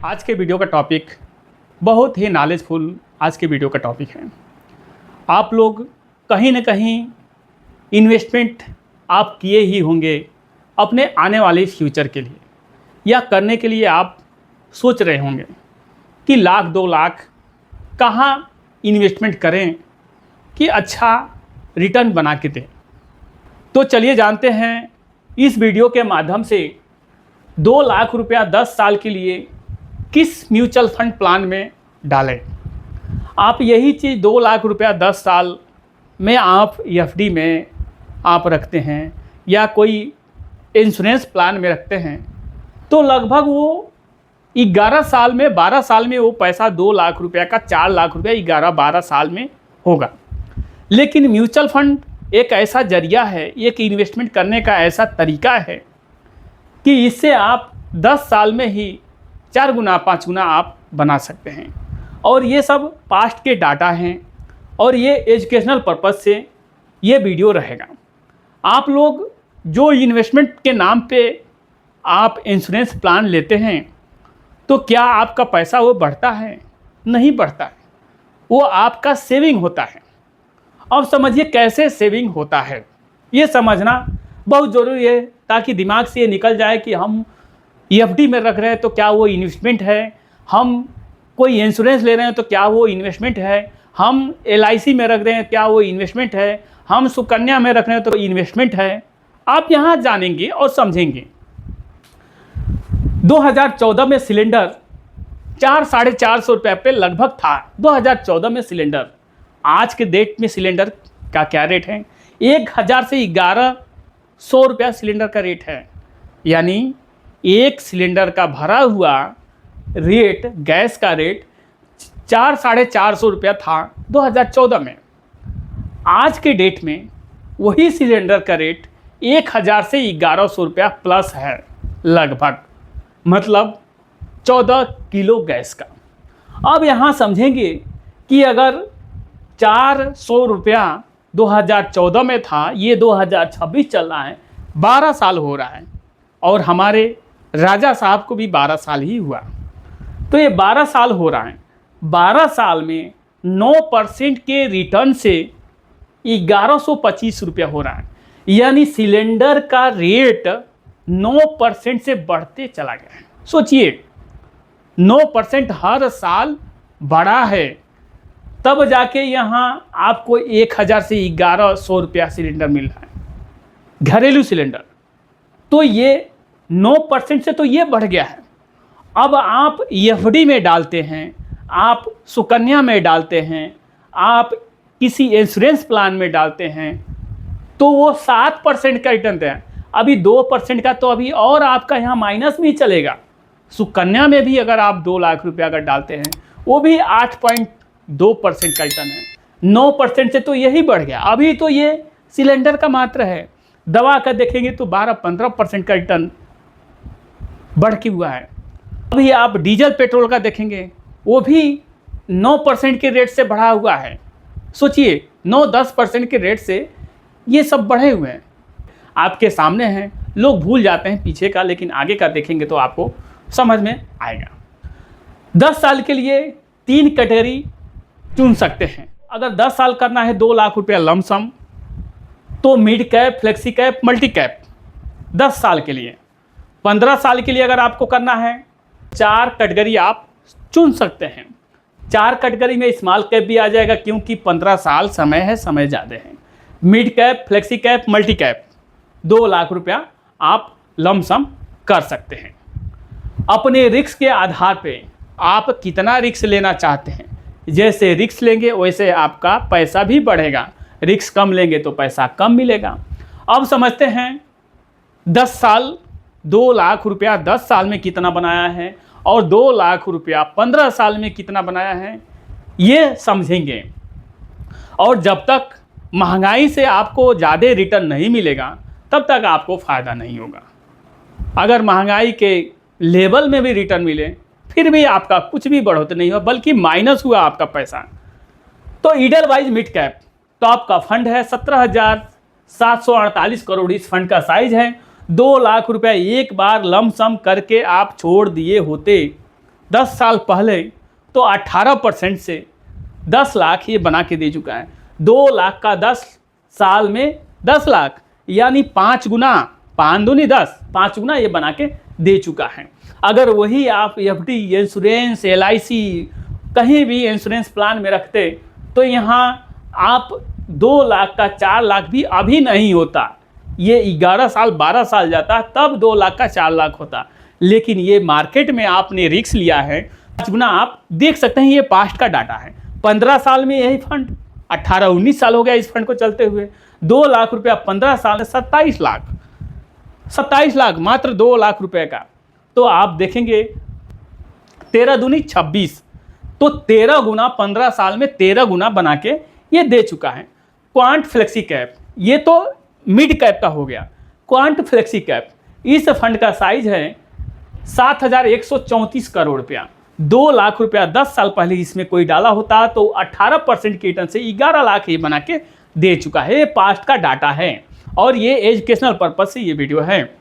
आज के वीडियो का टॉपिक बहुत ही नॉलेजफुल आज के वीडियो का टॉपिक है। आप लोग कहीं ना कहीं इन्वेस्टमेंट आप किए ही होंगे अपने आने वाले फ्यूचर के लिए, या करने के लिए आप सोच रहे होंगे कि लाख 2 लाख कहाँ इन्वेस्टमेंट करें कि अच्छा रिटर्न बना के दें। तो चलिए जानते हैं इस वीडियो के माध्यम से 2 लाख रुपया 10 साल के लिए किस म्यूचुअल फंड प्लान में डालें। आप यही चीज़ 2 लाख रुपया 10 साल में आप एफडी में आप रखते हैं या कोई इंश्योरेंस प्लान में रखते हैं, तो लगभग वो 11 साल में 12 साल में वो पैसा 2 लाख रुपया का 4 लाख रुपया 11-12 साल में होगा। लेकिन म्यूचुअल फंड एक ऐसा जरिया है, एक इन्वेस्टमेंट करने का ऐसा तरीका है कि इससे आप 10 साल में ही 4 गुना 5 गुना आप बना सकते हैं। और ये सब पास्ट के डाटा हैं और ये एजुकेशनल पर्पज़ से ये वीडियो रहेगा। आप लोग जो इन्वेस्टमेंट के नाम पे आप इंश्योरेंस प्लान लेते हैं, तो क्या आपका पैसा वो बढ़ता है? नहीं बढ़ता है, वो आपका सेविंग होता है। अब समझिए कैसे सेविंग होता है, ये समझना बहुत ज़रूरी है ताकि दिमाग से ये निकल जाए कि हम एफडी में रख रहे हैं तो क्या वो इन्वेस्टमेंट है, हम कोई इंश्योरेंस ले रहे हैं तो क्या वो इन्वेस्टमेंट है, हम एलआईसी में रख रहे हैं क्या वो इन्वेस्टमेंट है, हम सुकन्या में रख रहे हैं तो इन्वेस्टमेंट है। आप यहाँ जानेंगे और समझेंगे। 2014 में सिलेंडर 400-450 रुपये पे लगभग था। 2014 में सिलेंडर, आज के डेट में सिलेंडर का क्या रेट है? 1000 से 1100 रुपया सिलेंडर का रेट है। यानी एक सिलेंडर का भरा हुआ रेट, गैस का रेट 400-450 रुपया था 2014 में। आज के डेट में वही सिलेंडर का रेट 1000 से 1100 रुपया प्लस है लगभग, मतलब 14 किलो गैस का। अब यहाँ समझेंगे कि अगर 400 रुपया 2014 में था, ये 2026 चल रहा है, 12 साल हो रहा है और हमारे राजा साहब को भी 12 साल ही हुआ, तो ये 12 साल हो रहा है। 12 साल में 9% के रिटर्न से 1125 रुपया हो रहा है। यानी सिलेंडर का रेट 9% से बढ़ते चला गया है। सोचिए 9% हर साल बढ़ा है, तब जाके यहाँ आपको 1000 से 1100 रुपया सिलेंडर मिल रहा है, घरेलू सिलेंडर। तो ये 9% से तो ये बढ़ गया है। अब आप एफडी में डालते हैं, आप सुकन्या में डालते हैं, आप किसी इंश्योरेंस प्लान में डालते हैं, तो वो 7% का रिटर्न है। अभी 2% का तो अभी और आपका यहाँ माइनस भी चलेगा। सुकन्या में भी अगर आप 2 लाख रुपया अगर डालते हैं, वो भी 8.2% का रिटर्न है। 9% से तो यही बढ़ गया। अभी तो ये सिलेंडर का मात्र है, दवा का देखेंगे तो 12-15% का रिटर्न बढ़ के हुआ है। अभी आप डीजल पेट्रोल का देखेंगे, वो भी 9% के रेट से बढ़ा हुआ है। सोचिए 9-10% के रेट से ये सब बढ़े हुए हैं। आपके सामने हैं, लोग भूल जाते हैं पीछे का, लेकिन आगे का देखेंगे तो आपको समझ में आएगा। 10 साल के लिए 3 कैटेगरी चुन सकते हैं। अगर 10 साल करना है 2 लाख रुपया लमसम, तो mid cap, flexi cap, multi cap 10 साल के लिए। 15 साल के लिए अगर आपको करना है, 4 कैटेगरी आप चुन सकते हैं। 4 कैटेगरी में स्मॉल कैप भी आ जाएगा, क्योंकि 15 साल समय है, समय ज़्यादा है। Mid cap, flexi cap, multi cap 2 lakh रुपया आप लमसम कर सकते हैं। अपने रिस्क के आधार पे आप कितना रिस्क लेना चाहते हैं, जैसे रिस्क लेंगे वैसे आपका पैसा भी बढ़ेगा, रिस्क कम लेंगे तो पैसा कम मिलेगा। अब समझते हैं 10 साल 2 लाख रुपया 10 साल में कितना बनाया है और 2 लाख रुपया 15 साल में कितना बनाया है, ये समझेंगे। और जब तक महंगाई से आपको ज़्यादा रिटर्न नहीं मिलेगा, तब तक आपको फ़ायदा नहीं होगा। अगर महंगाई के लेवल में भी रिटर्न मिले, फिर भी आपका कुछ भी बढ़ोतरी नहीं हुआ, बल्कि माइनस हुआ आपका पैसा। तो ईडलवाइज मिड कैप टॉप का फंड है, 17,748 करोड़ इस फंड का साइज है। 2 लाख रुपए एक बार लमसम करके आप छोड़ दिए होते 10 साल पहले तो 18% से 10 लाख ये बना के दे चुका है। 2 लाख का 10 साल में 10 लाख यानी 5 गुना, 5 दूनी 10, 5 गुना ये बना के दे चुका है। अगर वही आप एफडी, इंश्योरेंस, एलआईसी कहीं भी इंश्योरेंस प्लान में रखते तो यहाँ आप 2 लाख का 4 लाख भी अभी नहीं होता, ये 11 साल 12 साल जाता तब 2 लाख का 4 लाख होता। लेकिन ये मार्केट में आपने रिस्क लिया है 5 गुना। आप देख सकते हैं ये पास्ट का डाटा है। 15 साल में यही फंड, 18-19 साल हो गया इस फंड को चलते हुए, 2 लाख रुपया 15 साल में 27 लाख, 27 लाख मात्र 2 लाख रुपए का। तो आप देखेंगे 13 दूनी 26, तो 13 गुना 15 साल में 13 गुना बना के ये दे चुका है। क्वांट फ्लेक्सी कैप, ये तो मिड कैप का हो गया। क्वांट फ्लेक्सी कैप, इस फंड का साइज है 7,134 करोड़ रुपया। 2 लाख रुपया 10 साल पहले इसमें कोई डाला होता तो 18% के रिटर्न से 11 लाख ये बना के दे चुका है। ये पास्ट का डाटा है और ये एजुकेशनल पर्पज से ये वीडियो है।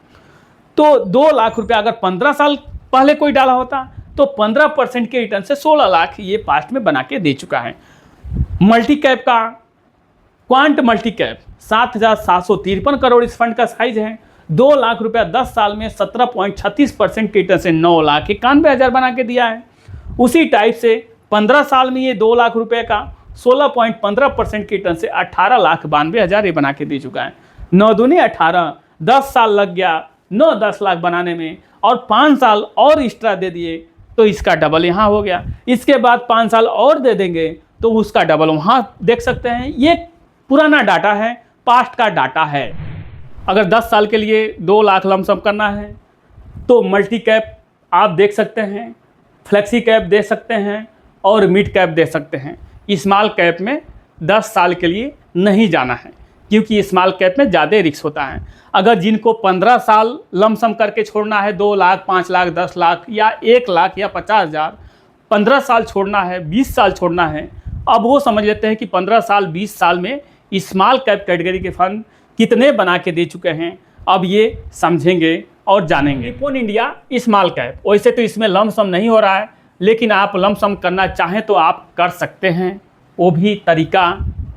तो 2 लाख रुपया अगर 15 साल पहले कोई डाला होता तो 15% के रिटर्न से 16 लाख ये पास्ट में बना के दे चुका है। मल्टी कैप का, क्वांट मल्टी कैप 7,753 करोड़ इस फंड का साइज है। 2 लाख रुपया 10 साल में 17.36% के रिटर्न से 9,91,000 बना के दिया है। उसी टाइप से 15 साल में ये 2 लाख रुपए का 16.15% के रिटर्न से 18,92,000 ये बना के दे चुका है। 9 दूनी 18, 10 साल लग गया 9-10 लाख बनाने में और 5 साल और एक्स्ट्रा दे दिए तो इसका डबल यहाँ हो गया। इसके बाद 5 साल और दे देंगे तो उसका डबल वहाँ देख सकते हैं। ये पुराना डाटा है, पास्ट का डाटा है। अगर 10 साल के लिए 2 लाख लमसम करना है तो मल्टी कैप आप देख सकते हैं, फ्लेक्सी कैप दे सकते हैं और मिड कैप दे सकते हैं। स्मॉल कैप में 10 साल के लिए नहीं जाना है क्योंकि स्मॉल कैप में ज़्यादा रिस्क होता है। अगर जिनको 15 साल लमसम करके छोड़ना है 2 लाख, 5 लाख, 10 लाख या 1 लाख या 50,000, 15 साल छोड़ना है, 20 साल छोड़ना है, अब वो समझ लेते हैं कि 15 साल 20 साल में स्मॉल कैप कैटेगरी के फंड कितने बना के दे चुके हैं। अब ये समझेंगे और जानेंगे। निप्पॉन इंडिया स्मॉल कैप, वैसे तो इसमें लमसम नहीं हो रहा है लेकिन आप लमसम करना चाहें तो आप कर सकते हैं, वो भी तरीका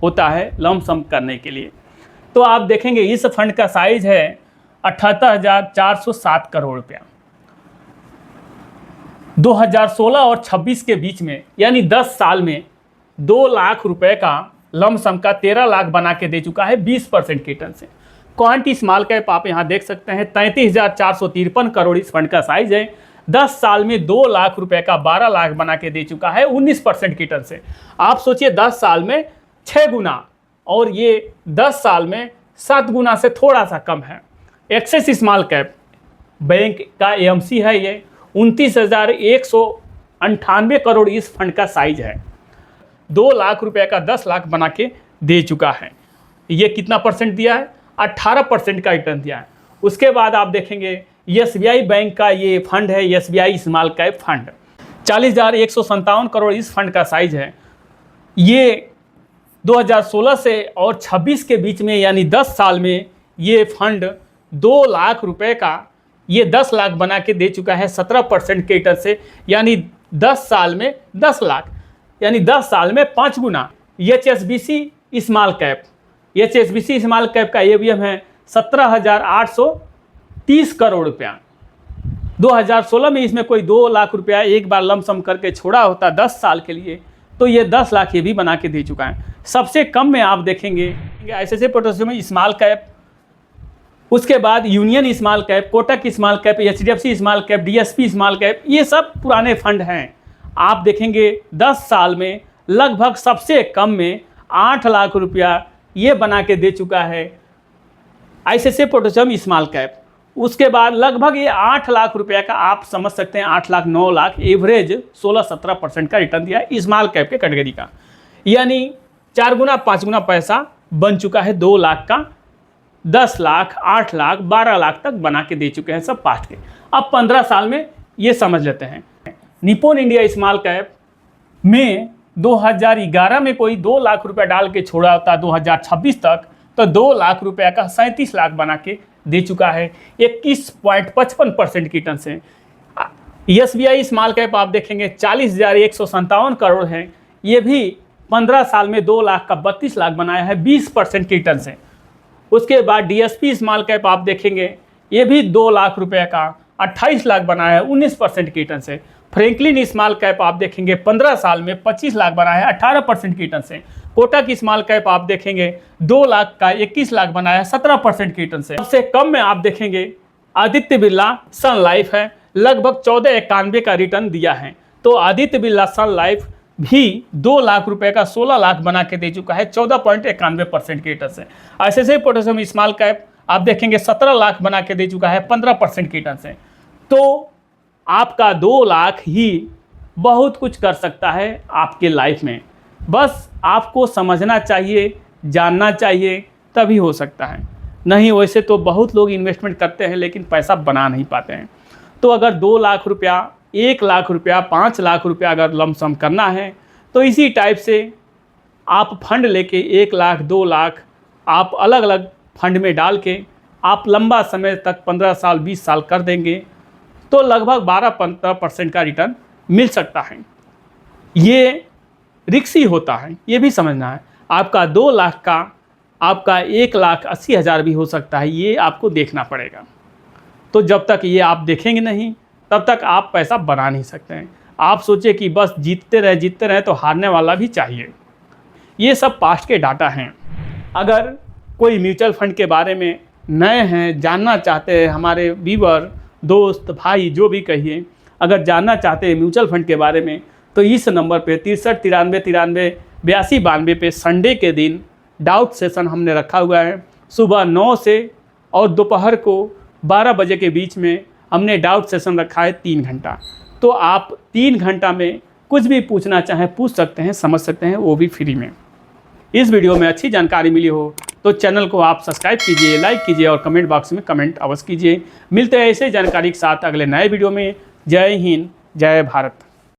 होता है लमसम करने के लिए। तो आप देखेंगे इस फंड का साइज है 78,407 करोड़ रुपया। 2016 और 26 के बीच में यानी 10 साल में 2 लाख रुपए का लमसम का 13 लाख बना के दे चुका है 20% के रिटर्न से। क्वांटी स्मॉल कैप आप यहाँ देख सकते हैं 33,453 करोड़ इस फंड का साइज है। 10 साल में 2 लाख रुपए का 12 लाख बना के दे चुका है 19% के रिटर्न से। आप सोचिए 10 साल में 6 गुना और ये 10 साल में 7 गुना से थोड़ा सा कम है। एक्सेस स्मॉल कैप बैंक का एएमसी है, ये 29,198 करोड़ इस फंड का साइज है। 2 लाख रुपए का 10 लाख बना के दे चुका है। ये कितना परसेंट दिया है? 18% का रिटर्न दिया है। उसके बाद आप देखेंगे एसबीआई बैंक का ये फंड है, SBI small cap fund, 40,157 crore इस फंड का साइज है। ये 2016 से और 26 के बीच में यानी 10 साल में ये फंड 2 लाख रुपए का ये 10 लाख बना के दे चुका है 17% के रिटर्न से, यानी 10 साल में 10 लाख यानी 10 साल में 5 गुना। HSBC small cap, HSBC small cap का एवीएम है 17,830 करोड़ रुपया। 2016 में इसमें कोई 2 लाख रुपया एक बार लमसम करके छोड़ा होता 10 साल के लिए तो ये 10 लाख ये भी बना के दे चुका है। सबसे कम में आप देखेंगे आईसीआईसीआई पोटेशियम स्मॉल कैप, उसके बाद union small cap, Kotak small cap, HDFC small cap, DSP small cap, ये सब पुराने फंड हैं। आप देखेंगे 10 साल में लगभग सबसे कम में 8 लाख रुपया ये बना के दे चुका है आईसीआईसीआई पोटेशियम स्मॉल कैप। उसके बाद लगभग ये 8 लाख रुपया का आप समझ सकते हैं 8 लाख 9 लाख एवरेज 16-17% का रिटर्न दिया है स्मॉल कैप के कैटेगरी का, यानी 4 गुना 5 गुना पैसा बन चुका है। 2 लाख का 10 लाख 8 लाख 12 लाख तक बना के दे चुके हैं सब पास्ट के। अब 15 साल में ये समझ लेते हैं। निप्पॉन इंडिया स्मॉल कैप में 2011 में कोई 2 लाख रुपया डाल के छोड़ा होता 2026 तक तो 2 लाख रुपया का 37 लाख बना के दे चुका है 21.55% की रिटर्न से। SBI स्मॉल कैप आप देखेंगे 40,157 करोड़ है। ये भी 15 साल में 2 लाख का 32 लाख बनाया है 20% के रिटर्न से। उसके बाद DSP स्मॉल कैप आप देखेंगे, ये भी 2 लाख रुपए का 28 लाख बनाया है 19% के रिटर्न से। फ्रैंकलिन स्मॉल कैप आप देखेंगे 15 साल में 25 लाख बनाया है 18% के रिटर्न से। कोटक स्मॉल कैप आप देखेंगे 2 लाख का 21 लाख बनाया है 17% के रिटर्न से। सबसे कम में आप देखेंगे आदित्य बिरला सन लाइफ है, लगभग 1491 का रिटर्न दिया है। तो आदित्य बिरला सन लाइफ भी 2 लाख रुपए का 16 लाख बना के दे चुका है 14.91% के रिटर्न से। ICICI पोटेशियम स्मॉल कैप आप देखेंगे 17 लाख बना के दे चुका है 15% के रिटर्न से। तो आपका 2 लाख ही बहुत कुछ कर सकता है आपके लाइफ में। बस आपको समझना चाहिए, जानना चाहिए, तभी हो सकता है। नहीं वैसे तो बहुत लोग इन्वेस्टमेंट करते हैं लेकिन पैसा बना नहीं पाते हैं। तो अगर 2 लाख रुपया, 1 लाख रुपया, 5 लाख रुपया अगर लमसम करना है तो इसी टाइप से आप फंड लेके 1 लाख 2 लाख आप अलग अलग फंड में डाल के आप लंबा समय तक 15 साल 20 साल कर देंगे तो लगभग 12-15% का रिटर्न मिल सकता है। ये रिक्सी होता है, ये भी समझना है। आपका 2 लाख का आपका 1,80,000 भी हो सकता है, ये आपको देखना पड़ेगा। तो जब तक ये आप देखेंगे नहीं तब तक आप पैसा बना नहीं सकते हैं। आप सोचिए कि बस जीतते रहे तो हारने वाला भी चाहिए। ये सब पास्ट के डाटा हैं। अगर कोई म्यूचुअल फंड के बारे में नए हैं, जानना चाहते हैं, हमारे व्यूअर दोस्त भाई जो भी कहिए, अगर जानना चाहते हैं म्यूचुअल फंड के बारे में तो इस नंबर पे 6393938292 पे संडे के दिन डाउट सेशन हमने रखा हुआ है। सुबह 9 से और दोपहर को 12 बजे के बीच में हमने डाउट सेशन रखा है 3 घंटा। तो आप 3 घंटा में कुछ भी पूछना चाहें पूछ सकते हैं, समझ सकते हैं, वो भी फ्री में। इस वीडियो में अच्छी जानकारी मिली हो तो चैनल को आप सब्सक्राइब कीजिए, लाइक कीजिए और कमेंट बॉक्स में कमेंट अवश्य कीजिए। मिलते हैं ऐसे जानकारी के साथ अगले नए वीडियो में। जय हिंद, जय भारत।